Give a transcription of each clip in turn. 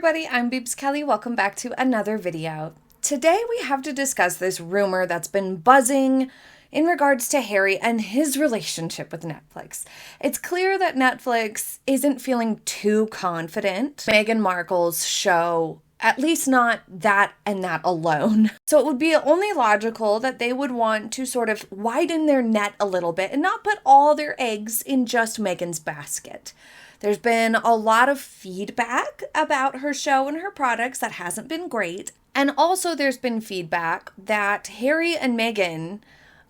everybody, I'm Beebs Kelley. Welcome back to another video. Today we have to discuss this rumor that's been buzzing in regards to Harry and his relationship with Netflix. It's clear that Netflix isn't feeling too confident Meghan Markle's show, at least not that and that alone. So it would be only logical that they would want to sort of widen their net a little bit and not put all their eggs in just Meghan's basket. There's been a lot of feedback about her show and her products that hasn't been great. And also there's been feedback that Harry and Meghan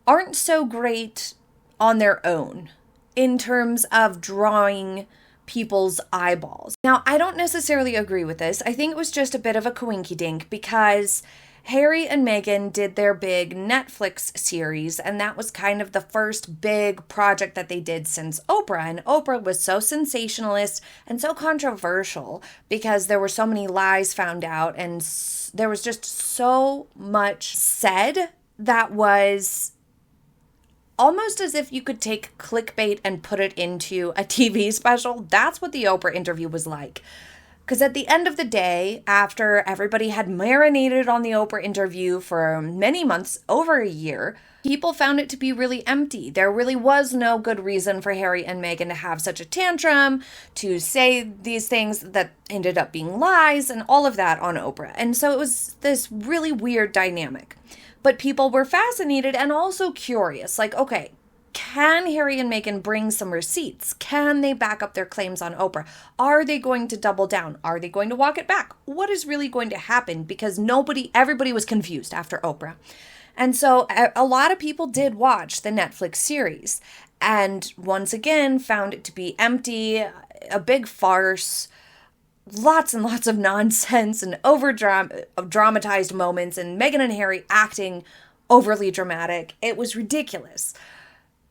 aren't so great on their own in terms of drawing people's eyeballs. Now, I don't necessarily agree with this. I think it was just a bit of a coinkydink because Harry and Meghan did their big Netflix series, and that was kind of the first big project that they did since Oprah. And Oprah was so sensationalist and so controversial because there were so many lies found out, and there was just so much said that was almost as if you could take clickbait and put it into a TV special. That's what the Oprah interview was like. Because at the end of the day, after everybody had marinated on the Oprah interview for many months, over a year, people found it to be really empty. There really was no good reason for Harry and Meghan to have such a tantrum, to say these things that ended up being lies, and all of that on Oprah. And so it was this really weird dynamic. But people were fascinated and also curious, like, okay, can Harry and Meghan bring some receipts? Can they back up their claims on Oprah? Are they going to double down? Are they going to walk it back? What is really going to happen? Because everybody was confused after Oprah. And so a lot of people did watch the Netflix series and once again found it to be empty, a big farce, lots and lots of nonsense and dramatized moments, and Meghan and Harry acting overly dramatic. It was ridiculous.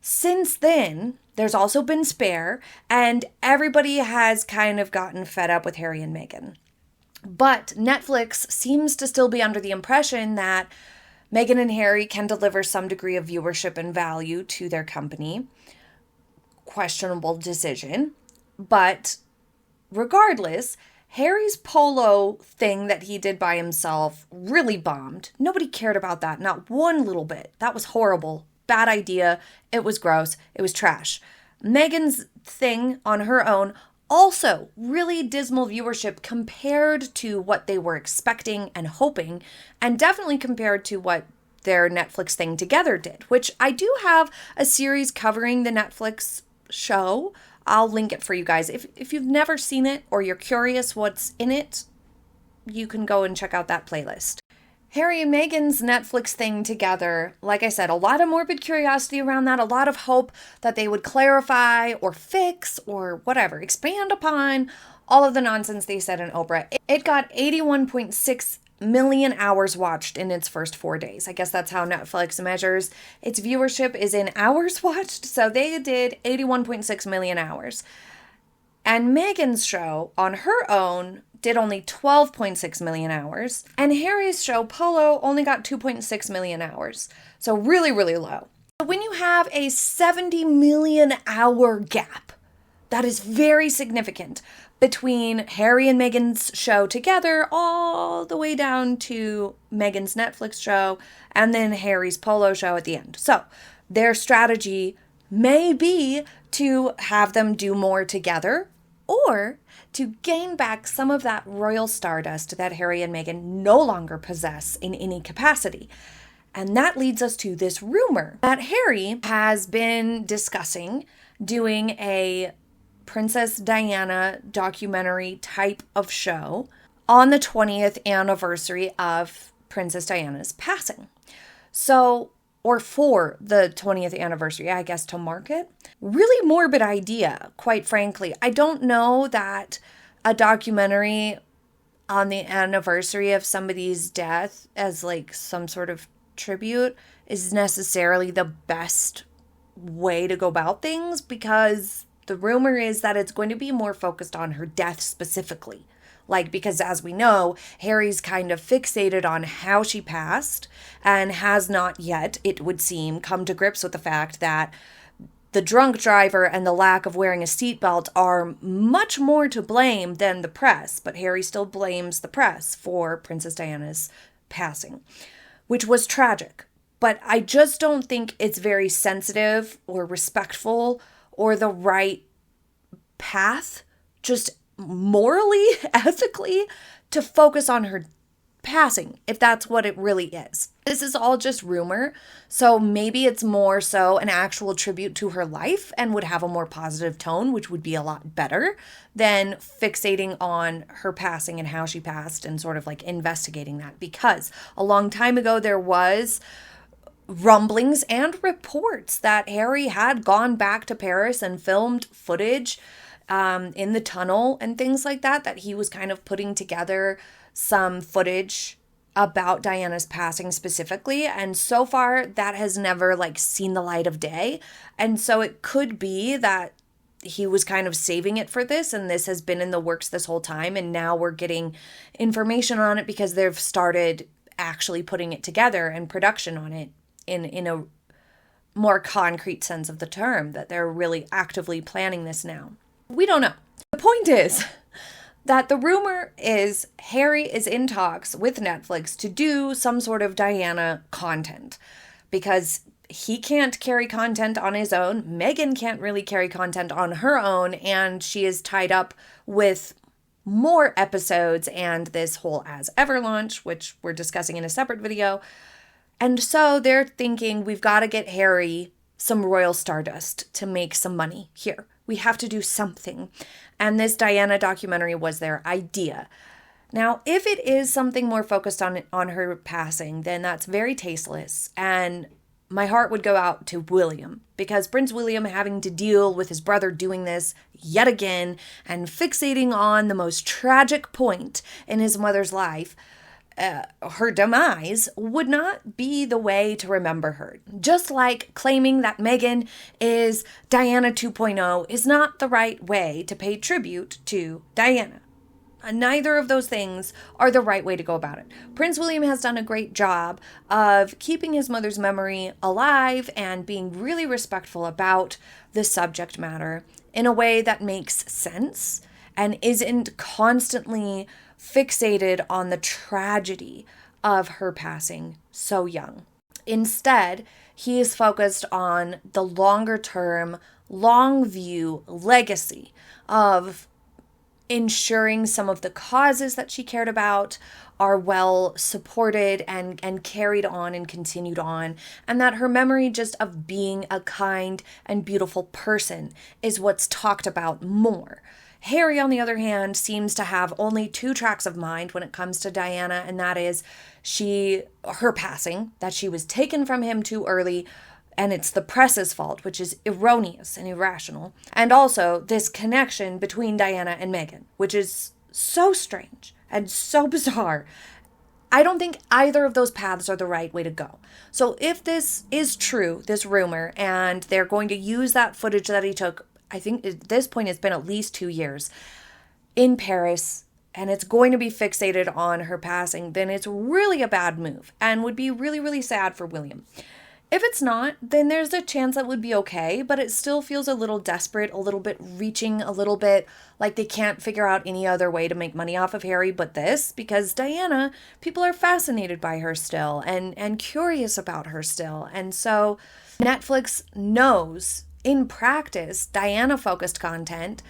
Since then, there's also been Spare, and everybody has kind of gotten fed up with Harry and Meghan. But Netflix seems to still be under the impression that Meghan and Harry can deliver some degree of viewership and value to their company. Questionable decision. But regardless, Harry's polo thing that he did by himself really bombed. Nobody cared about that, not one little bit. That was horrible. Bad idea. It was gross. It was trash. Meghan's thing on her own, also really dismal viewership compared to what they were expecting and hoping, and definitely compared to what their Netflix thing together did, which I do have a series covering the Netflix show. I'll link it for you guys. If you've never seen it or you're curious what's in it, you can go and check out that playlist. Harry and Meghan's Netflix thing together, like I said, a lot of morbid curiosity around that, a lot of hope that they would clarify or fix or whatever, expand upon all of the nonsense they said in Oprah. It got 81.6 million hours watched in its first 4 days. I guess that's how Netflix measures its viewership, is in hours watched. So they did 81.6 million hours. And Meghan's show on her own did only 12.6 million hours, and Harry's show, Polo, only got 2.6 million hours. So really, really low. But when you have a 70 million hour gap, that is very significant between Harry and Meghan's show together all the way down to Meghan's Netflix show and then Harry's Polo show at the end. So their strategy may be to have them do more together, or to gain back some of that royal stardust that Harry and Meghan no longer possess in any capacity. And that leads us to this rumor that Harry has been discussing doing a Princess Diana documentary type of show on the 20th anniversary of Princess Diana's passing. Or for the 20th anniversary, I guess, to market. Really morbid idea, quite frankly. I don't know that a documentary on the anniversary of somebody's death as like some sort of tribute is necessarily the best way to go about things, because the rumor is that it's going to be more focused on her death specifically. Because as we know, Harry's kind of fixated on how she passed and has not yet, it would seem, come to grips with the fact that the drunk driver and the lack of wearing a seatbelt are much more to blame than the press, but Harry still blames the press for Princess Diana's passing, which was tragic. But I just don't think it's very sensitive or respectful or the right path, just morally, ethically, to focus on her passing, if that's what it really is. This is all just rumor, so maybe it's more so an actual tribute to her life and would have a more positive tone, which would be a lot better than fixating on her passing and how she passed and sort of like investigating that. Because a long time ago there was rumblings and reports that Harry had gone back to Paris and filmed footage in the tunnel and things like that, that he was kind of putting together some footage about Diana's passing specifically. And so far that has never like seen the light of day. And so it could be that he was kind of saving it for this, and this has been in the works this whole time. And now we're getting information on it because they've started actually putting it together and production on it in a more concrete sense of the term, that they're really actively planning this now. We don't know. The point is that the rumor is Harry is in talks with Netflix to do some sort of Diana content because he can't carry content on his own. Meghan can't really carry content on her own, and she is tied up with more episodes and this whole As Ever launch, which we're discussing in a separate video. And so they're thinking, we've got to get Harry some royal stardust to make some money here. We have to do something. And this Diana documentary was their idea. Now, if it is something more focused on her passing, then that's very tasteless. And my heart would go out to William, because Prince William having to deal with his brother doing this yet again and fixating on the most tragic point in his mother's life, her demise, would not be the way to remember her. Just like claiming that Meghan is Diana 2.0 is not the right way to pay tribute to Diana. Neither of those things are the right way to go about it. Prince William has done a great job of keeping his mother's memory alive and being really respectful about the subject matter in a way that makes sense and isn't constantly fixated on the tragedy of her passing so young. Instead, he is focused on the longer term, long view legacy of ensuring some of the causes that she cared about are well supported and carried on and continued on, and that her memory just of being a kind and beautiful person is what's talked about more. Harry, on the other hand, seems to have only two tracks of mind when it comes to Diana, and that is her passing, that she was taken from him too early, and it's the press's fault, which is erroneous and irrational. And also this connection between Diana and Meghan, which is so strange and so bizarre. I don't think either of those paths are the right way to go. So if this is true, this rumor, and they're going to use that footage that he took, I think at this point it's been at least 2 years, in Paris, and it's going to be fixated on her passing, then it's really a bad move and would be really, really sad for William. If it's not, then there's a chance that would be okay, but it still feels a little desperate, a little bit reaching, a little bit like they can't figure out any other way to make money off of Harry but this, because Diana, people are fascinated by her still and curious about her still. And so Netflix knows in practice, Diana-focused content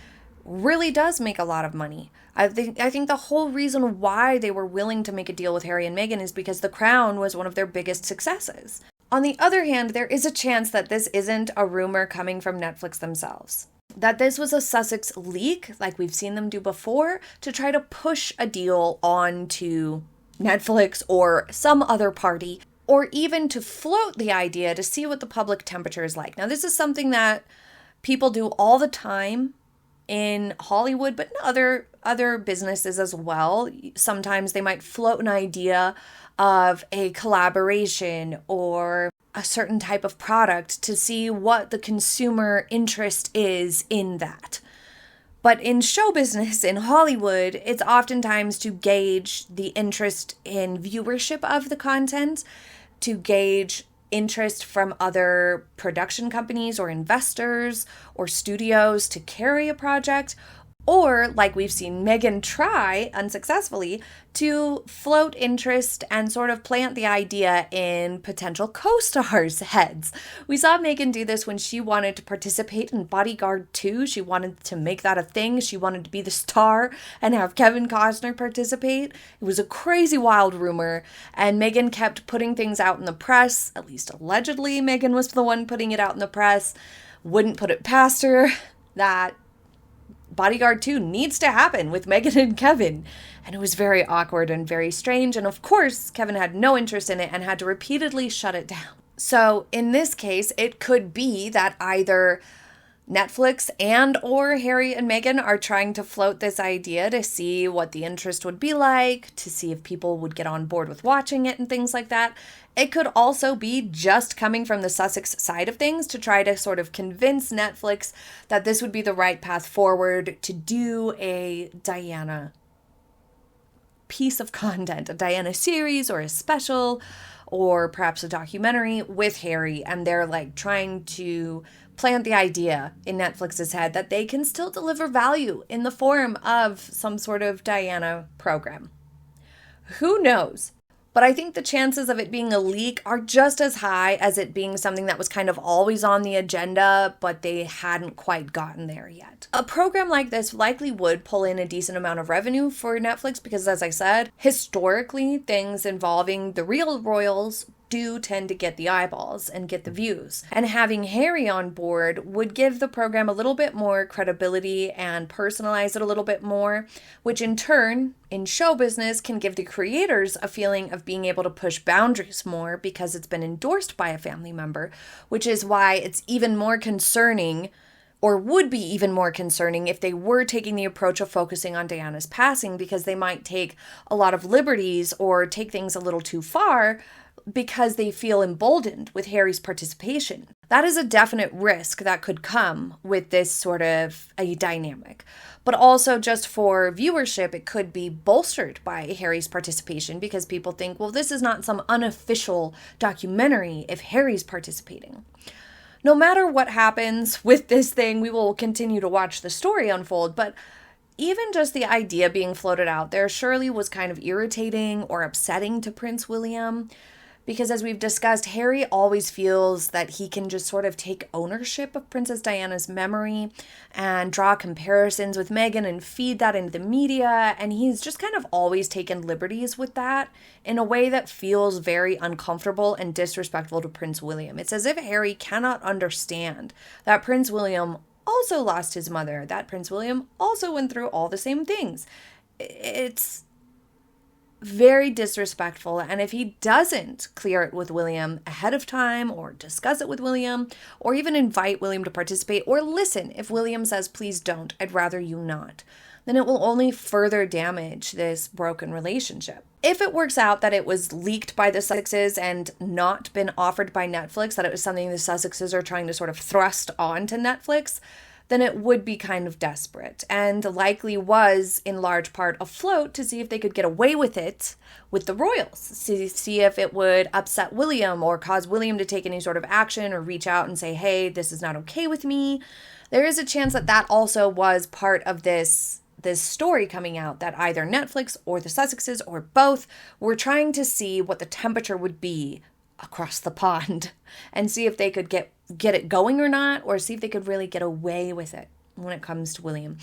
really does make a lot of money. I think the whole reason why they were willing to make a deal with Harry and Meghan is because The Crown was one of their biggest successes. On the other hand, there is a chance that this isn't a rumor coming from Netflix themselves. That this was a Sussex leak, like we've seen them do before, to try to push a deal onto Netflix or some other party, or even to float the idea to see what the public temperature is like. Now, this is something that people do all the time in Hollywood, but in other businesses as well. Sometimes they might float an idea of a collaboration or a certain type of product to see what the consumer interest is in that. But in show business, in Hollywood, it's oftentimes to gauge the interest in viewership of the content, to gauge interest from other production companies or investors or studios to carry a project, or, like we've seen Meghan try unsuccessfully, to float interest and sort of plant the idea in potential co-stars' heads. We saw Meghan do this when she wanted to participate in Bodyguard 2. She wanted to make that a thing. She wanted to be the star and have Kevin Costner participate. It was a crazy, wild rumor, and Meghan kept putting things out in the press. At least allegedly, Meghan was the one putting it out in the press. Wouldn't put it past her that Bodyguard 2 needs to happen with Meghan and Kevin. And it was very awkward and very strange. And of course, Kevin had no interest in it and had to repeatedly shut it down. So in this case, it could be that either Netflix and or Harry and Meghan are trying to float this idea to see what the interest would be like, to see if people would get on board with watching it and things like that. It could also be just coming from the Sussex side of things to try to sort of convince Netflix that this would be the right path forward to do a Diana piece of content, a Diana series or a special or perhaps a documentary with Harry. And they're like trying to plant the idea in Netflix's head that they can still deliver value in the form of some sort of Diana program. Who knows? But I think the chances of it being a leak are just as high as it being something that was kind of always on the agenda, but they hadn't quite gotten there yet. A program like this likely would pull in a decent amount of revenue for Netflix because, as I said, historically, things involving the real royals do tend to get the eyeballs and get the views. And having Harry on board would give the program a little bit more credibility and personalize it a little bit more, which in turn, in show business, can give the creators a feeling of being able to push boundaries more because it's been endorsed by a family member, which is why it's even more concerning, or would be even more concerning, if they were taking the approach of focusing on Diana's passing, because they might take a lot of liberties or take things a little too far because they feel emboldened with Harry's participation. That is a definite risk that could come with this sort of a dynamic. But also just for viewership, it could be bolstered by Harry's participation because people think, well, this is not some unofficial documentary if Harry's participating. No matter what happens with this thing, we will continue to watch the story unfold, but even just the idea being floated out there surely was kind of irritating or upsetting to Prince William. Because as we've discussed, Harry always feels that he can just sort of take ownership of Princess Diana's memory and draw comparisons with Meghan and feed that into the media. And he's just kind of always taken liberties with that in a way that feels very uncomfortable and disrespectful to Prince William. It's as if Harry cannot understand that Prince William also lost his mother, that Prince William also went through all the same things. It's very disrespectful, and if he doesn't clear it with William ahead of time or discuss it with William or even invite William to participate or listen if William says, please don't, I'd rather you not, then it will only further damage this broken relationship. If it works out that it was leaked by the Sussexes and not been offered by Netflix, that it was something the Sussexes are trying to sort of thrust onto Netflix, then it would be kind of desperate and likely was in large part afloat to see if they could get away with it with the royals, see if it would upset William or cause William to take any sort of action or reach out and say, hey, this is not okay with me. There is a chance that that also was part of this story coming out, that either Netflix or the Sussexes or both were trying to see what the temperature would be across the pond and see if they could get it going or not, or see if they could really get away with it when it comes to William.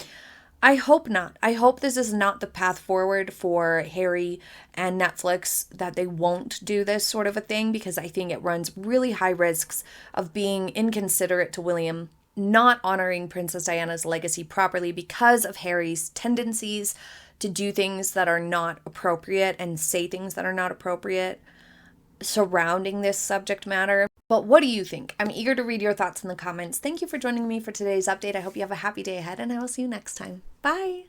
I hope not. I hope this is not the path forward for Harry and Netflix, that they won't do this sort of a thing, because I think it runs really high risks of being inconsiderate to William, not honoring Princess Diana's legacy properly because of Harry's tendencies to do things that are not appropriate and say things that are not appropriate surrounding this subject matter. But what do you think? I'm eager to read your thoughts in the comments. Thank you for joining me for today's update. I hope you have a happy day ahead, and I will see you next time. Bye!